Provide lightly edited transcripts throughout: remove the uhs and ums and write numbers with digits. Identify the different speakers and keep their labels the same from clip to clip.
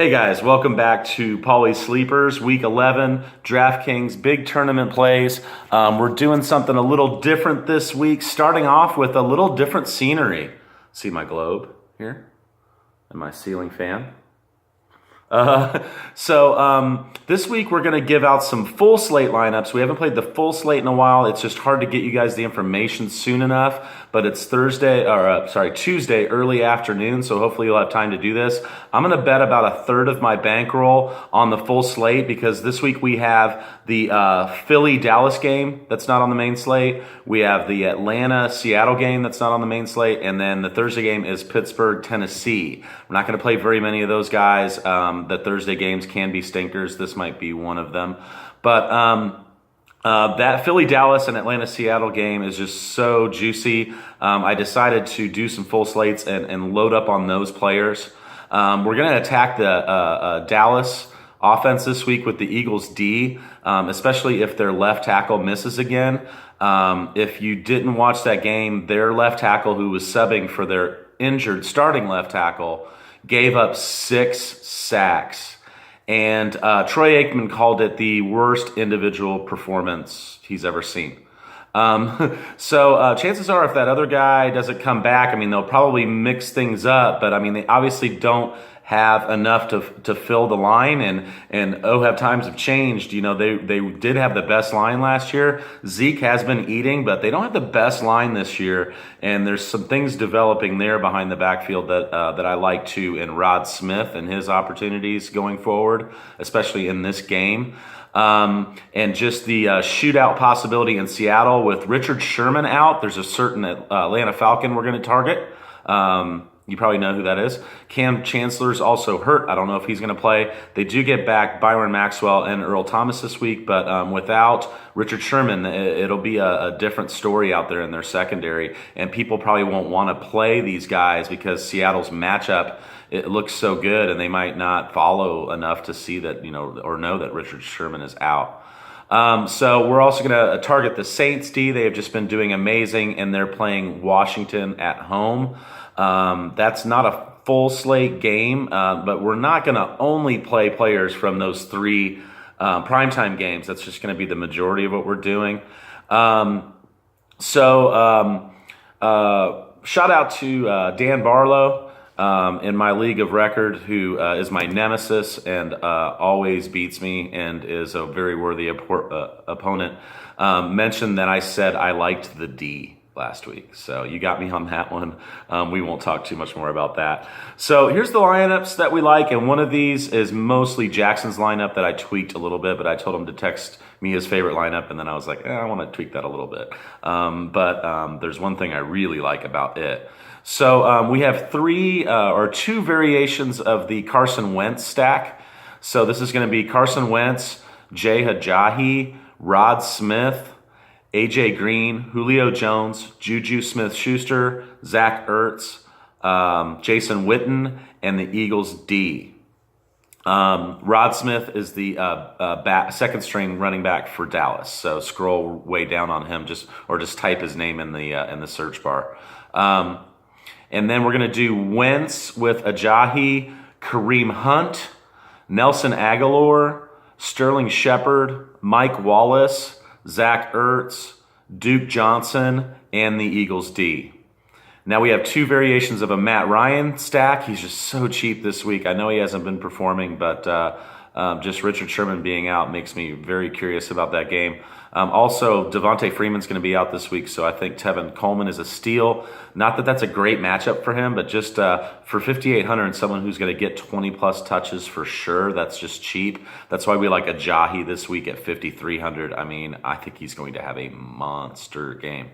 Speaker 1: Hey guys, welcome back to Paulies Sleepers, Week 11, DraftKings, big tournament plays. We're doing something a little different this week, starting off with a little different scenery. See my globe here and my ceiling fan. This week we're going to give out some full slate lineups. We haven't played the full slate in a while. It's just hard to get you guys the information soon enough, but it's Tuesday, early afternoon, so hopefully you'll have time to do this. I'm going to bet about a third of my bankroll on the full slate because this week we have the Philly-Dallas game that's not on the main slate. We have the Atlanta-Seattle game that's not on the main slate, and then the Thursday game is Pittsburgh-Tennessee. We're not going to play very many of those guys. The Thursday games can be stinkers. This might be one of them. But that Philly-Dallas and Atlanta-Seattle game is just so juicy. I decided to do some full slates and load up on those players. We're going to attack the Dallas offense this week with the Eagles D, especially if their left tackle misses again. If you didn't watch that game, their left tackle, who was subbing for their injured starting left tackle, gave up 6 sacks. And Troy Aikman called it the worst individual performance he's ever seen. Chances are if that other guy doesn't come back, they'll probably mix things up. But, they obviously don't have enough to fill the line. And have times have changed. They did have the best line last year. Zeke has been eating, but they don't have the best line this year. And there's some things developing there behind the backfield that I like too in Rod Smith and his opportunities going forward, especially in this game. And just the shootout possibility in Seattle with Richard Sherman out. There's a certain Atlanta Falcon we're going to target. You probably know who that is. Cam Chancellor's also hurt. I don't know if he's going to play. They do get back Byron Maxwell and Earl Thomas this week, but without Richard Sherman, it'll be a different story out there in their secondary, and people probably won't want to play these guys because Seattle's matchup, it looks so good, and they might not follow enough to see that, or know that Richard Sherman is out. So we're also going to target the Saints D. They have just been doing amazing, and they're playing Washington at home. That's not a full slate game, but we're not going to only play players from those 3 primetime games. That's just going to be the majority of what we're doing. Shout out to Dan Barlow in my league of record, who is my nemesis and always beats me and is a very worthy opponent. Mentioned that I said I liked the D last week. So you got me on that one. We won't talk too much more about that. So here's the lineups that we like. And one of these is mostly Jackson's lineup that I tweaked a little bit, but I told him to text me his favorite lineup. And then I was like, I want to tweak that a little bit. But there's one thing I really like about it. So we have 2 variations of the Carson Wentz stack. So this is going to be Carson Wentz, Jay Ajayi, Rod Smith, AJ Green, Julio Jones, Juju Smith-Schuster, Zach Ertz, Jason Witten, and the Eagles D. Rod Smith is the second string running back for Dallas. So scroll way down on him, just type his name in the search bar. And then we're going to do Wentz with Ajayi, Kareem Hunt, Nelson Aguilar, Sterling Shepard, Mike Wallace, Zach Ertz, Duke Johnson, and the Eagles D. Now we have 2 variations of a Matt Ryan stack. He's just so cheap this week. I know he hasn't been performing, but just Richard Sherman being out makes me very curious about that game. Also, Devontae Freeman's going to be out this week, so I think Tevin Coleman is a steal. Not that that's a great matchup for him, but just for 5,800 and someone who's going to get 20-plus touches for sure, that's just cheap. That's why we like Ajayi this week at 5,300. I think he's going to have a monster game.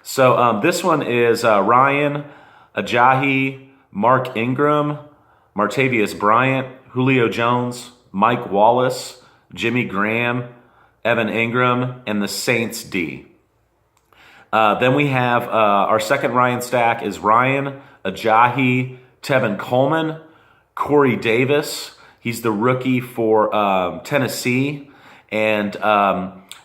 Speaker 1: So this one is Ryan, Ajayi, Mark Ingram, Martavius Bryant, Julio Jones, Mike Wallace, Jimmy Graham, Evan Ingram, and the Saints D. Then we have our second Ryan stack is Ryan, Ajayi, Tevin Coleman, Corey Davis. He's the rookie for Tennessee. And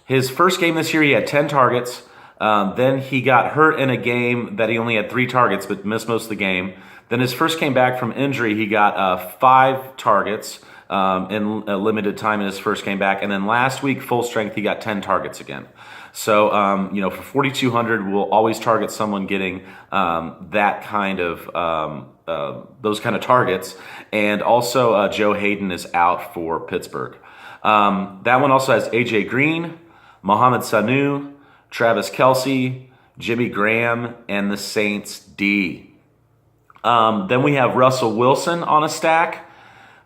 Speaker 1: his first game this year, he had 10 targets. Then he got hurt in a game that he only had 3 targets, but missed most of the game. Then his first came back from injury. He got 5 targets in a limited time in his first game back. And then last week, full strength, he got 10 targets again. So, for 4,200, we'll always target someone getting that kind of those kind of targets. And also, Joe Hayden is out for Pittsburgh. That one also has A.J. Green, Mohamed Sanu, Travis Kelce, Jimmy Graham, and the Saints D. Then we have Russell Wilson on a stack,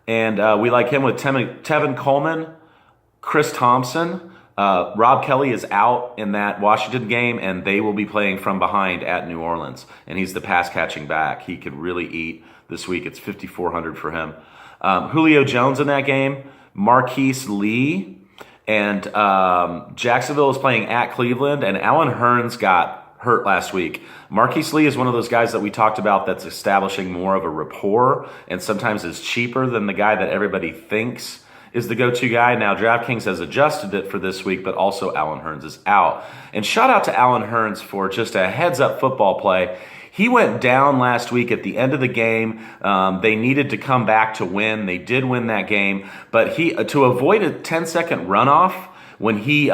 Speaker 1: and we like him with Tevin Coleman, Chris Thompson. Rob Kelly is out in that Washington game, and they will be playing from behind at New Orleans, and he's the pass-catching back. He could really eat this week. It's 5,400 for him. Julio Jones in that game, Marquise Lee, and Jacksonville is playing at Cleveland, and Allen Hurns got hurt last week. Marquise Lee is one of those guys that we talked about that's establishing more of a rapport and sometimes is cheaper than the guy that everybody thinks is the go-to guy. Now, DraftKings has adjusted it for this week, but also Allen Hurns is out. And shout out to Allen Hurns for just a heads-up football play. He went down last week at the end of the game. They needed to come back to win. They did win that game, but to avoid a 10-second runoff, when he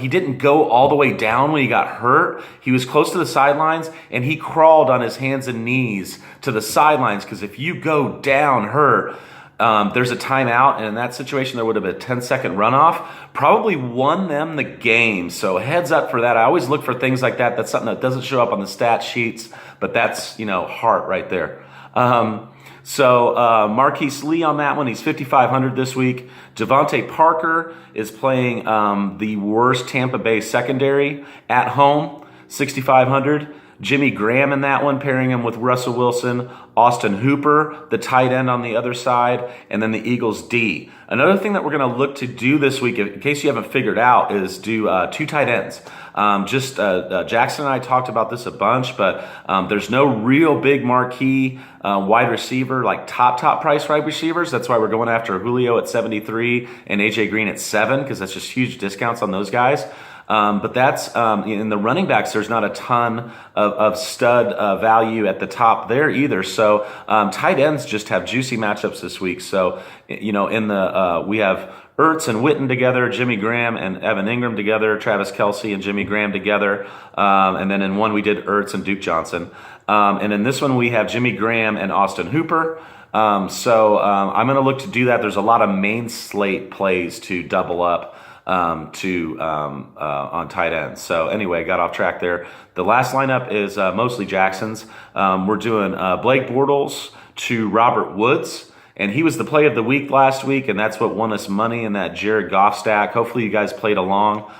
Speaker 1: didn't go all the way down when he got hurt. He was close to the sidelines, and he crawled on his hands and knees to the sidelines, because if you go down hurt, there's a timeout, and in that situation, there would have been a 10-second runoff. Probably won them the game, so heads up for that. I always look for things like that. That's something that doesn't show up on the stat sheets, but that's, heart right there. So Marquise Lee on that one, he's 5,500 this week. Devontae Parker is playing the worst Tampa Bay secondary at home, 6,500. Jimmy Graham in that one, pairing him with Russell Wilson. Austin Hooper, the tight end on the other side, and then the Eagles D. Another thing that we're going to look to do this week, in case you haven't figured out, is do 2 tight ends. Jackson and I talked about this a bunch, but there's no real big marquee wide receiver, like top price wide receivers. That's why we're going after Julio at 73 and AJ Green at 7, because that's just huge discounts on those guys. But that's in the running backs, there's not a ton of stud value at the top there either. So tight ends just have juicy matchups this week. So, we have Ertz and Witten together, Jimmy Graham and Evan Ingram together, Travis Kelce and Jimmy Graham together. And then in one we did Ertz and Duke Johnson. And in this one we have Jimmy Graham and Austin Hooper. I'm going to look to do that. There's a lot of main slate plays to double up on tight ends. So anyway, got off track there. The last lineup is mostly Jackson's. We're doing Blake Bortles to Robert Woods, and he was the play of the week last week, and that's what won us money in that Jared Goff stack. Hopefully you guys played along.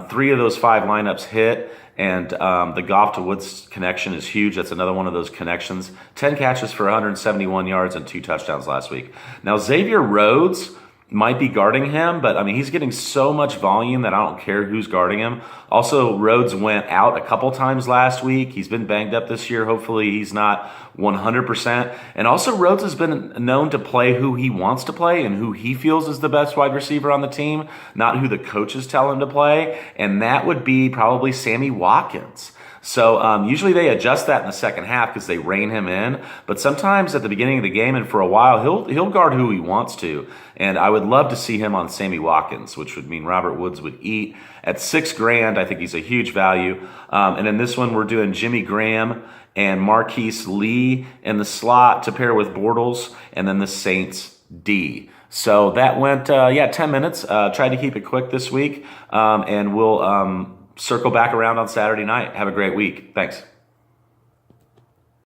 Speaker 1: 3 of those 5 lineups hit, and the Goff to Woods connection is huge. That's another one of those connections. 10 catches for 171 yards and 2 touchdowns last week. Now Xavier Rhodes might be guarding him, but he's getting so much volume that I don't care who's guarding him. Also, Rhodes went out a couple times last week. He's been banged up this year. Hopefully he's not 100%. And also, Rhodes has been known to play who he wants to play and who he feels is the best wide receiver on the team, not who the coaches tell him to play. And that would be probably Sammy Watkins. So usually they adjust that in the second half because they rein him in. But sometimes at the beginning of the game and for a while, he'll guard who he wants to. And I would love to see him on Sammy Watkins, which would mean Robert Woods would eat. At $6,000, I think he's a huge value. And in this one, we're doing Jimmy Graham and Marquise Lee in the slot to pair with Bortles, and then the Saints D. So that went, 10 minutes. Tried to keep it quick this week, and we'll circle back around on Saturday night. Have a great week. Thanks.